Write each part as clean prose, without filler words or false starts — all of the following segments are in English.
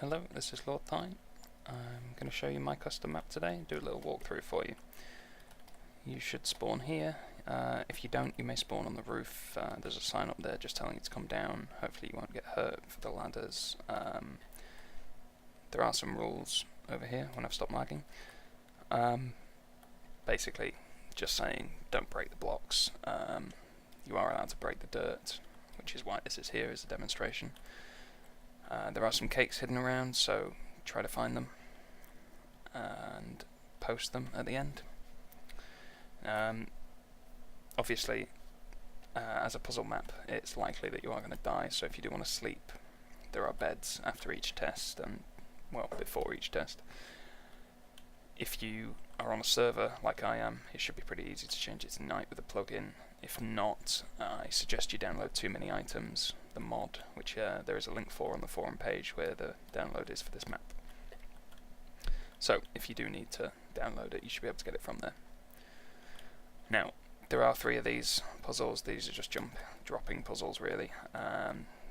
Hello, this is Lord Thine. I'm going to show you my custom map today and do a little walkthrough for you. You should spawn here. If you don't, you may spawn on the roof. There's a sign up there just telling you to come down. Hopefully you won't get hurt for the ladders. There are some rules over here when I've stopped lagging. Basically, just saying don't break the blocks. You are allowed to break the dirt, which is why this is here as a demonstration. There are some cakes hidden around, so try to find them and post them at the end. Obviously, as a puzzle map, it's likely that you are going to die, so if you do want to sleep, there are beds after each test and, well, before each test. If you are on a server like I am, it should be pretty easy to change it to night with a plugin. If not, I suggest you download Too Many Items, the mod, which there is a link for on the forum page where the download is for this map. So, if you do need to download it, you should be able to get it from there. Now, there are 3 of these puzzles. These are just dropping puzzles, really.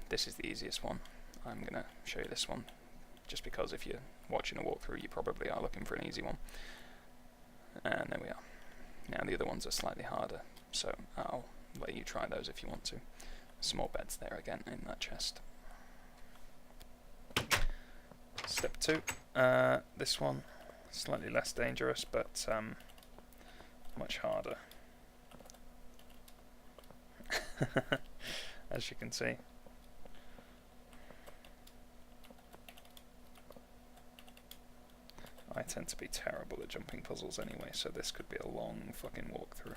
This is the easiest one. I'm going to show you this one, just because if you're watching a walkthrough, you probably are looking for an easy one. And there we are. Now, the other ones are slightly harder, so I'll let you try those if you want to. Some more beds there again in that chest. Step 2. This one, slightly less dangerous, but much harder. As you can see. I tend to be terrible at jumping puzzles anyway, so this could be a long fucking walkthrough.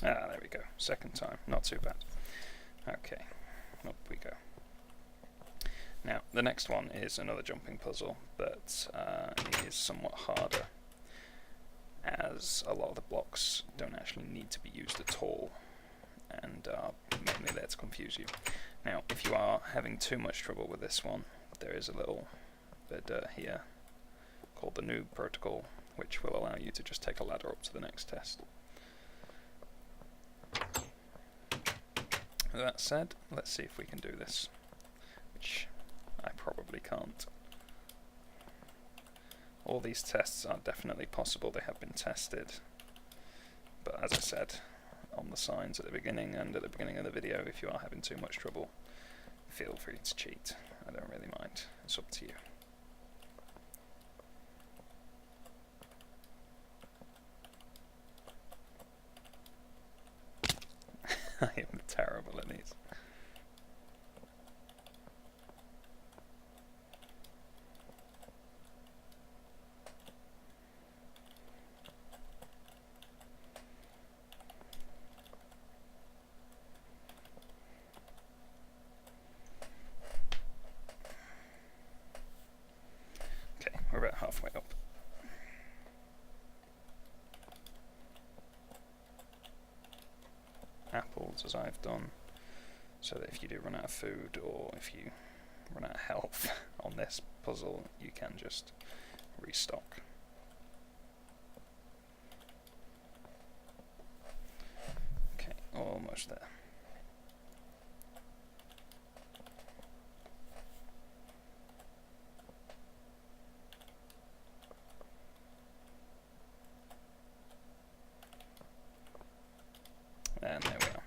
Ah, there we go. Second time. Not too bad. Okay. Up we go. Now, the next one is another jumping puzzle, but it is somewhat harder, as a lot of the blocks don't actually need to be used at all, and are mainly there to confuse you. Now, if you are having too much trouble with this one, there is a little bit of dirt here called the Noob Protocol, which will allow you to just take a ladder up to the next test. That said, let's see if we can do this, which I probably can't. All these tests are definitely possible, they have been tested, but as I said on the signs at the beginning and at the beginning of the video, if you are having too much trouble, feel free to cheat. I don't really mind, it's up to you. I am terrible at these. Okay, we're about halfway up. Apples, as I've done, so that if you do run out of food or if you run out of health on this puzzle, you can just restock. Okay, almost there. And there we are.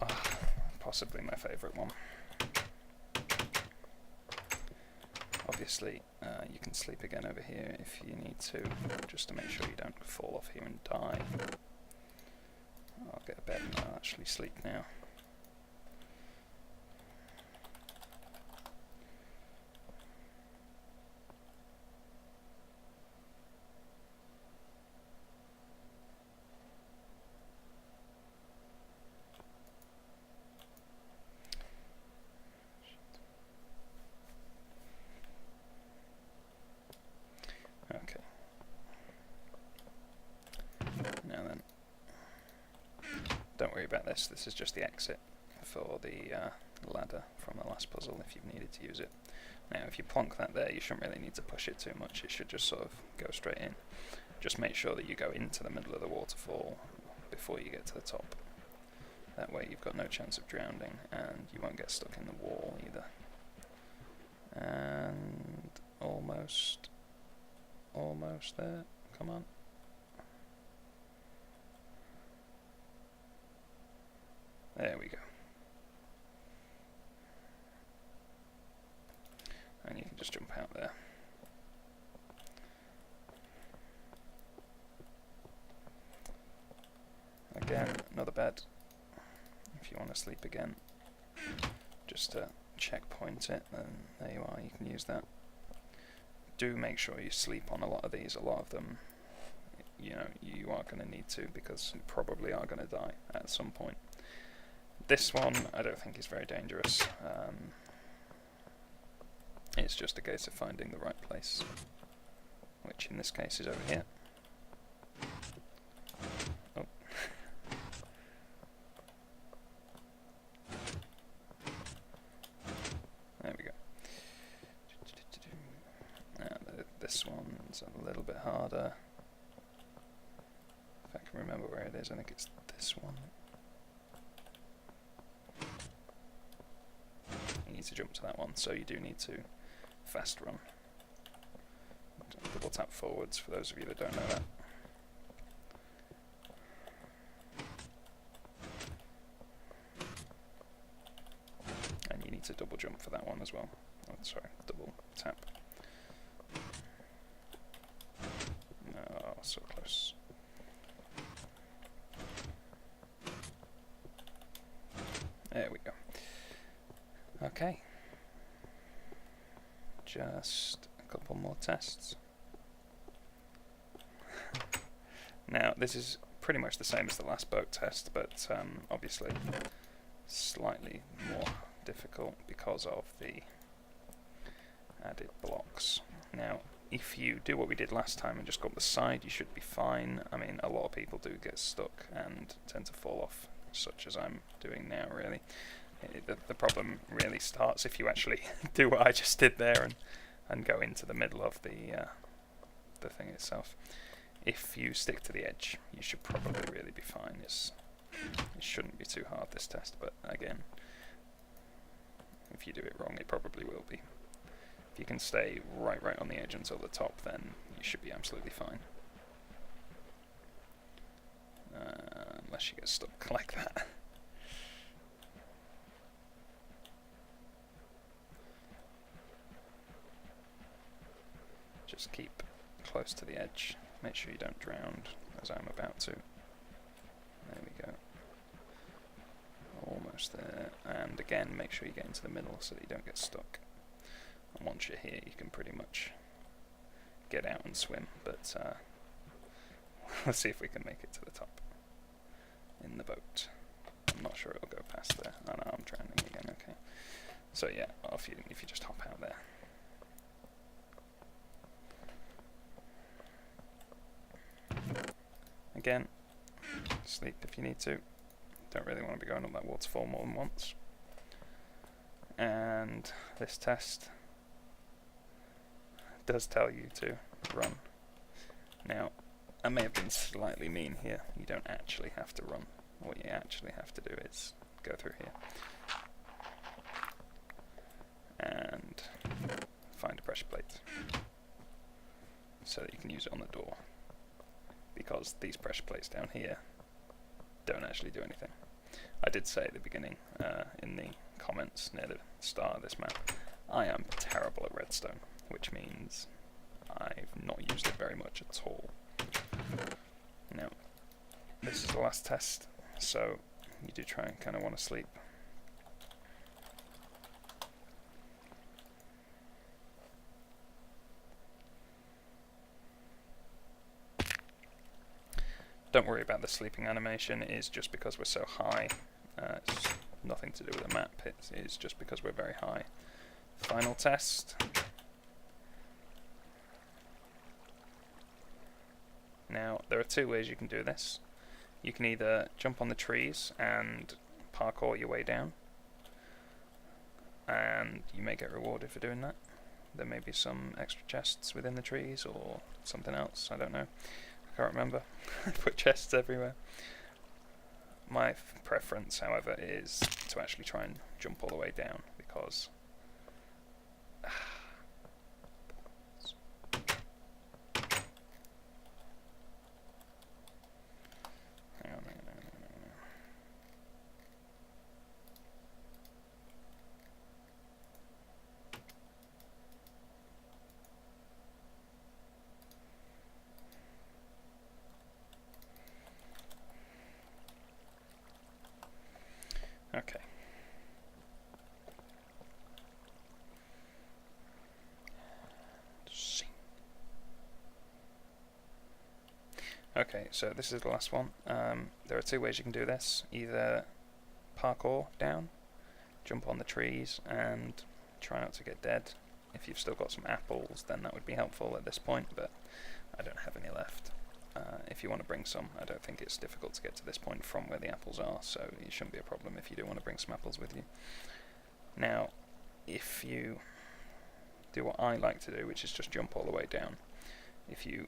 Oh, possibly my favourite one. Obviously, you can sleep again over here if you need to, just to make sure you don't fall off here and die. I'll get a bed and I'll actually sleep now. Okay. Now then, Don't worry about this. This is just the exit for the ladder from the last puzzle if you've needed to use it. Now if you plonk that there, you shouldn't really need to push it too much. It should just sort of go straight in. Just make sure that you go into the middle of the waterfall before you get to the top. That way you've got no chance of drowning and you won't get stuck in the wall either. And almost there. Come on. There we go. And you can just jump out there. Again, another bed. If you want to sleep again, just to checkpoint it, then there you are, you can use that. Do make sure you sleep on a lot of these. A lot of them, you know, you are going to need to, because you probably are going to die at some point. This one, I don't think is very dangerous. It's just a case of finding the right place, which in this case is over here. Oh. There we go. Now, this one's a little bit harder. If I can remember where it is, I think it's this one. You need to jump to that one, so you do need to fast run. Double tap forwards for those of you that don't know that. And you need to double jump for that one as well. Oh, sorry, double tap. Oh, so close. There we go. Okay. Just a couple more tests. Now, this is pretty much the same as the last boat test, but obviously slightly more difficult because of the added blocks. Now, if you do what we did last time and just go up the side, you should be fine. I mean, a lot of people do get stuck and tend to fall off, such as I'm doing now, really. The problem really starts if you actually do what I just did there and go into the middle of the thing itself. If you stick to the edge, you should probably really be fine. It shouldn't be too hard, this test, but again, if you do it wrong, it probably will be. If you can stay right on the edge until the top, then you should be absolutely fine. Unless you get stuck like that. Just keep close to the edge. Make sure you don't drown, as I'm about to. There we go. Almost there. And again, make sure you get into the middle so that you don't get stuck. And once you're here, you can pretty much get out and swim. But let's see if we can make it to the top in the boat. I'm not sure it'll go past there. Oh no, I'm drowning again. Okay. So yeah, if you just hop out there. Again, sleep if you need to. Don't really want to be going up that waterfall more than once. And this test does tell you to run. Now, I may have been slightly mean here. You don't actually have to run. What you actually have to do is go through here and find a pressure plate so that you can use it on the door. Because these pressure plates down here don't actually do anything. I did say at the beginning, in the comments near the start of this map, I am terrible at redstone, which means I've not used it very much at all. Now, this is the last test, so you do try and kind of want to sleep. Don't worry about the sleeping animation, it is just because we're so high. It's nothing to do with the map, it is just because we're very high. Final test. Now, there are two ways you can do this. You can either jump on the trees and parkour your way down, and you may get rewarded for doing that. There may be some extra chests within the trees or something else, I don't know. I can't remember. I put chests everywhere. My preference, however, is to actually try and jump all the way down, because hang on. Okay. Okay, so this is the last one. There are two ways you can do this. Either parkour down, jump on the trees, and try not to get dead. If you've still got some apples, then that would be helpful at this point, but I don't have any left. If you want to bring some, I don't think it's difficult to get to this point from where the apples are, so it shouldn't be a problem if you do want to bring some apples with you. Now, if you do what I like to do, which is just jump all the way down, if you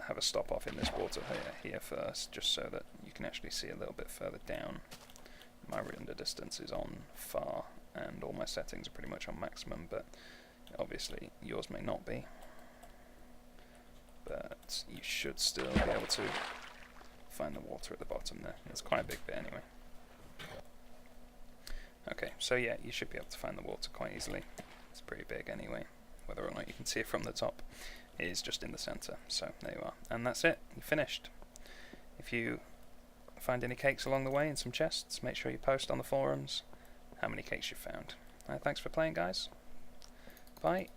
have a stop off in this water here first, just so that you can actually see a little bit further down. My render distance is on far, and all my settings are pretty much on maximum, but obviously yours may not be. But you should still be able to find the water at the bottom there. It's quite a big bit anyway. Okay, so yeah, you should be able to find the water quite easily. It's pretty big anyway. Whether or not you can see it from the top, it is just in the centre. So there you are. And that's it. You're finished. If you find any cakes along the way in some chests, make sure you post on the forums how many cakes you found. Thanks for playing, guys. Bye.